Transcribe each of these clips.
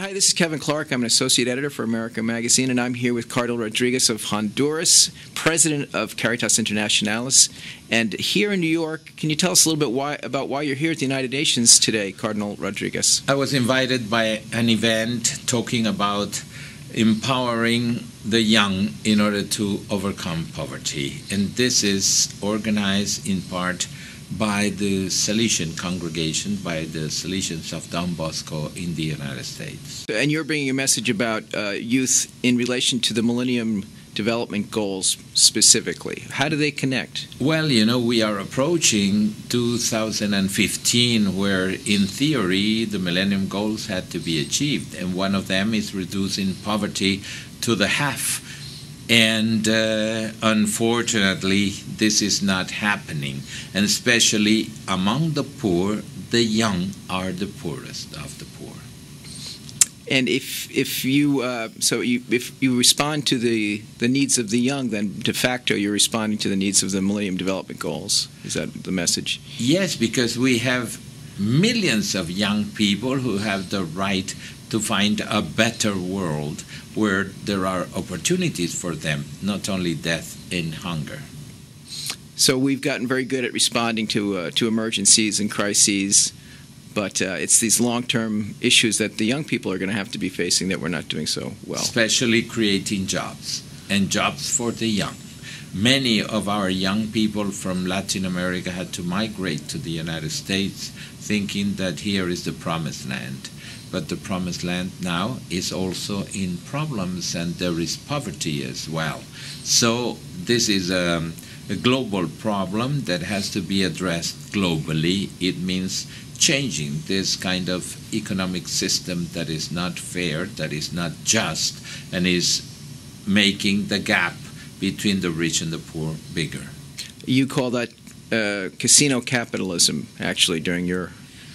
Hi, this is Kevin Clark. I'm an associate editor for America Magazine, and I'm here with Cardinal Rodríguez of Honduras, president of Caritas Internationalis. And here in New York, can you tell us a little bit about why you're here at the United Nations today, Cardinal Rodríguez? I was invited by an event talking about empowering the young in order to overcome poverty. And this is organized in part by the Salesian congregation, by the Salesians of Don Bosco in the United States. And you're bringing a message about youth in relation to the Millennium Development Goals specifically. How do they connect? Well, you know, we are approaching 2015 where, in theory, the Millennium Goals had to be achieved. And one of them is reducing poverty to the half. And unfortunately, this is not happening. And especially among the poor, the young are the poorest of the poor. And if you respond to the needs of the young, then de facto you're responding to the needs of the Millennium Development Goals. Is that the message? Yes, because we have millions of young people who have the right to find a better world where there are opportunities for them, not only death and hunger. So we've gotten very good at responding to emergencies and crises, but it's these long-term issues that the young people are going to have to be facing that we're not doing so well. Especially creating jobs, and jobs for the young. Many of our young people from Latin America had to migrate to the United States thinking that here is the promised land. But the promised land now is also in problems, and there is poverty as well. So this is a global problem that has to be addressed globally. It means changing this kind of economic system that is not fair, that is not just, and is making the gap between the rich and the poor bigger. You call that casino capitalism, actually, during your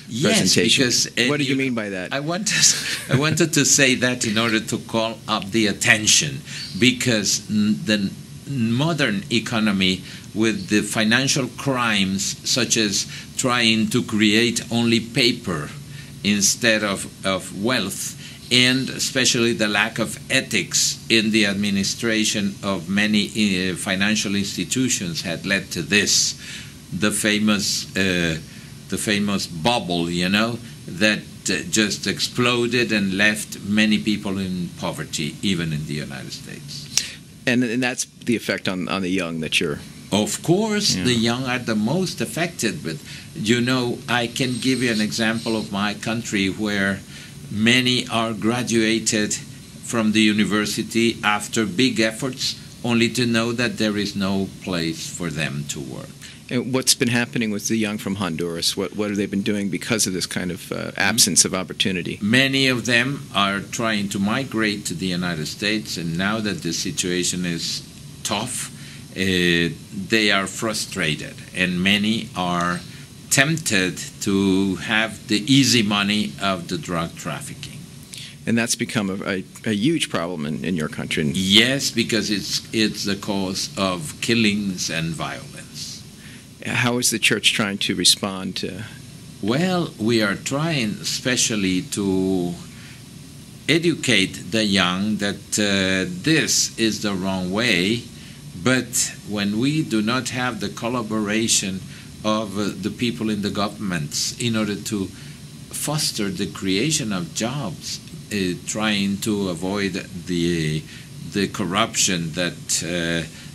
presentation. Yes, because what do you mean by that? I wanted to say that in order to call up the attention, because the modern economy, with the financial crimes such as trying to create only paper instead of wealth, and especially the lack of ethics in the administration of many financial institutions, had led to this, the famous bubble, you know, that just exploded and left many people in poverty, even in the United States. And that's the effect on the young that you're... Of course, yeah. The young are the most affected. But, you know, I can give you an example of my country where many are graduated from the university after big efforts, only to know that there is no place for them to work. And what's been happening with the young from Honduras? What have they been doing because of this kind of absence of opportunity? Many of them are trying to migrate to the United States, and now that the situation is tough, they are frustrated, and many are tempted to have the easy money of the drug trafficking. And that's become a huge problem in your country. Yes, because it's the cause of killings and violence. How is the church trying to respond to? Well, we are trying especially to educate the young that this is the wrong way, but when we do not have the collaboration of the people in the governments in order to foster the creation of jobs, trying to avoid the corruption that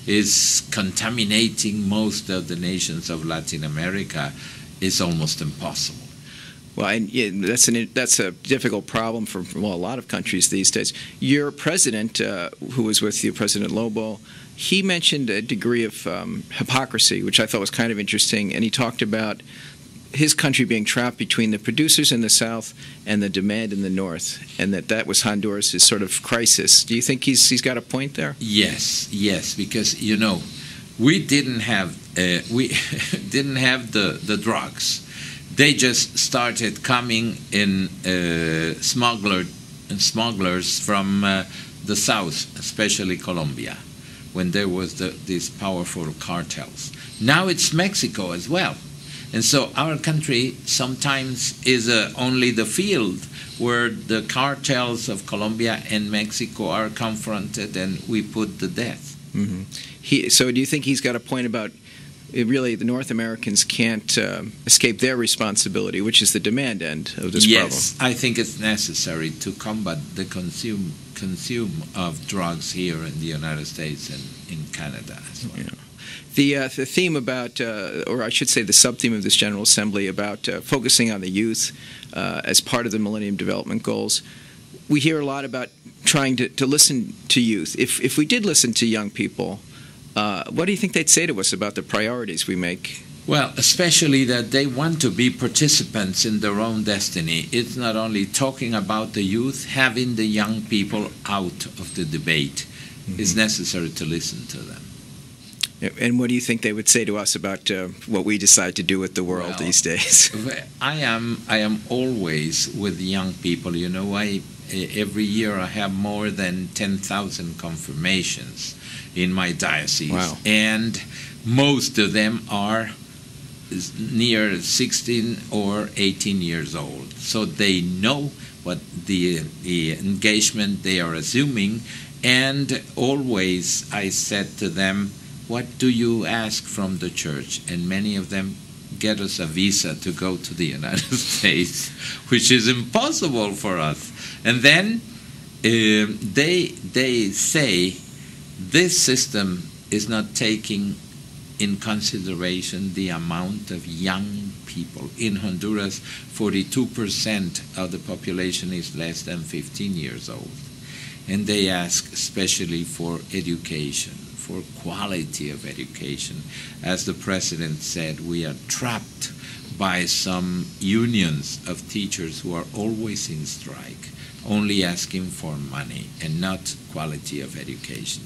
is contaminating most of the nations of Latin America, is almost impossible. Well, and that's a difficult problem for a lot of countries these days. Your president, who was with you, President Lobo, he mentioned a degree of hypocrisy, which I thought was kind of interesting, and he talked about his country being trapped between the producers in the south and the demand in the north, and that was Honduras' sort of crisis. Do you think he's got a point there? Yes, because, you know, we didn't have the drugs. They just started coming in smugglers from the south, especially Colombia, when there was these powerful cartels. Now it's Mexico as well. And so our country sometimes is only the field where the cartels of Colombia and Mexico are confronted and we put to death. Mm-hmm. So do you think he's got a point about really the North Americans can't escape their responsibility, which is the demand end of this problem? Yes, I think it's necessary to combat the consume of drugs here in the United States and in Canada as well. Yeah. The theme about, or I should say the sub-theme of this General Assembly about focusing on the youth as part of the Millennium Development Goals, we hear a lot about trying to listen to youth. If we did listen to young people, what do you think they'd say to us about the priorities we make? Well, especially that they want to be participants in their own destiny. It's not only talking about the youth, having the young people out of the debate. It's necessary to listen to them. And what do you think they would say to us about what we decide to do with the world these days? I am always with young people. You know, every year I have more than 10,000 confirmations in my diocese. Wow. And most of them are near 16 or 18 years old. So they know what the engagement they are assuming. And always I said to them, what do you ask from the church? And many of them get us a visa to go to the United States, which is impossible for us. And then they say this system is not taking in consideration the amount of young people. In Honduras, 42% of the population is less than 15 years old. And they ask especially for education, for quality of education. As the President said, we are trapped by some unions of teachers who are always in strike, only asking for money and not quality of education.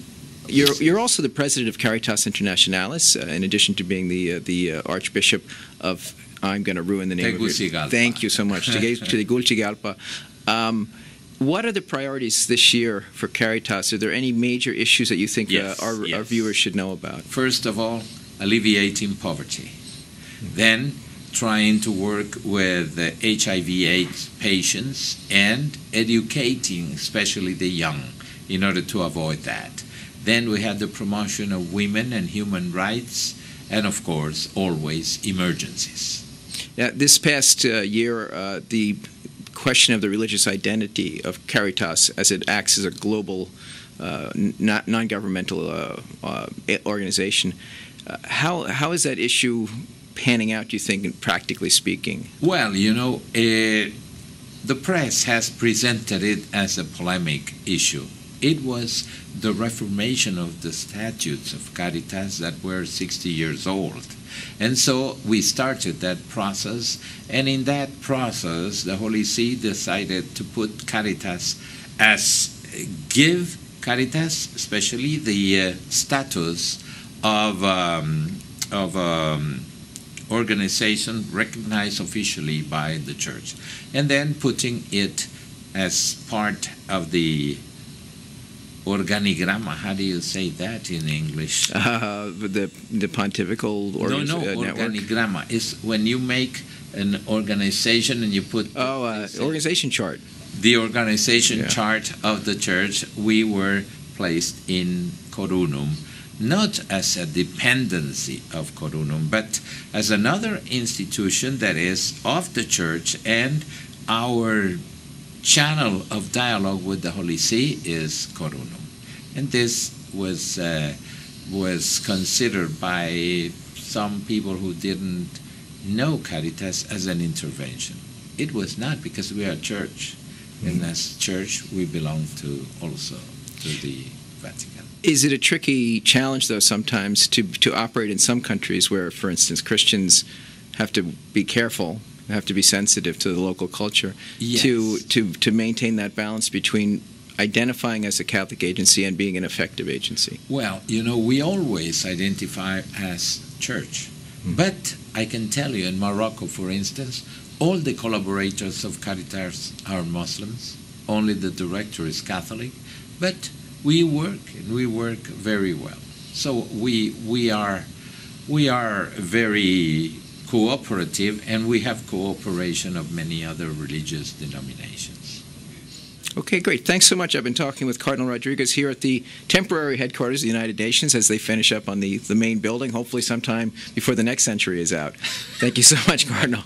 You're also the president of Caritas Internationalis, in addition to being the Archbishop of, I'm going to ruin the name of it. Thank you so much. Tegucigalpa. What are the priorities this year for Caritas? Are there any major issues that you think our viewers should know about? First of all, alleviating poverty. Then trying to work with HIV/AIDS patients and educating, especially the young, in order to avoid that. Then we had the promotion of women and human rights, and of course, always emergencies. Yeah, this past year, the question of the religious identity of Caritas as it acts as a global, non-governmental organization, how is that issue panning out, do you think, practically speaking? Well, you know, the press has presented it as a polemic issue. It was the reformation of the statutes of Caritas that were 60 years old. And so we started that process, and in that process, the Holy See decided to put Caritas give Caritas, especially the status of organization recognized officially by the Church, and then putting it as part of the organigramma. How do you say that in English? The pontifical network? Organigramma is when you make an organization and you put... organization chart. The organization chart of the Church. We were placed in Corunum, not as a dependency of Corunum, but as another institution that is of the Church, and our channel of dialogue with the Holy See is Corunum. And this was considered by some people who didn't know Caritas as an intervention. It was not, because we are a church, and as church we belong to also to the Vatican. Is it a tricky challenge, though, sometimes to operate in some countries where, for instance, Christians have to be careful, have to be sensitive to the local culture, to maintain that balance between identifying as a Catholic agency and being an effective agency? Well, you know, we always identify as church. But I can tell you, in Morocco, for instance, all the collaborators of Caritas are Muslims. Only the director is Catholic. But we work, and we work very well. So we are very cooperative, and we have cooperation of many other religious denominations. Okay, great. Thanks so much. I've been talking with Cardinal Rodríguez here at the temporary headquarters of the United Nations as they finish up on the main building, hopefully sometime before the next century is out. Thank you so much, Cardinal.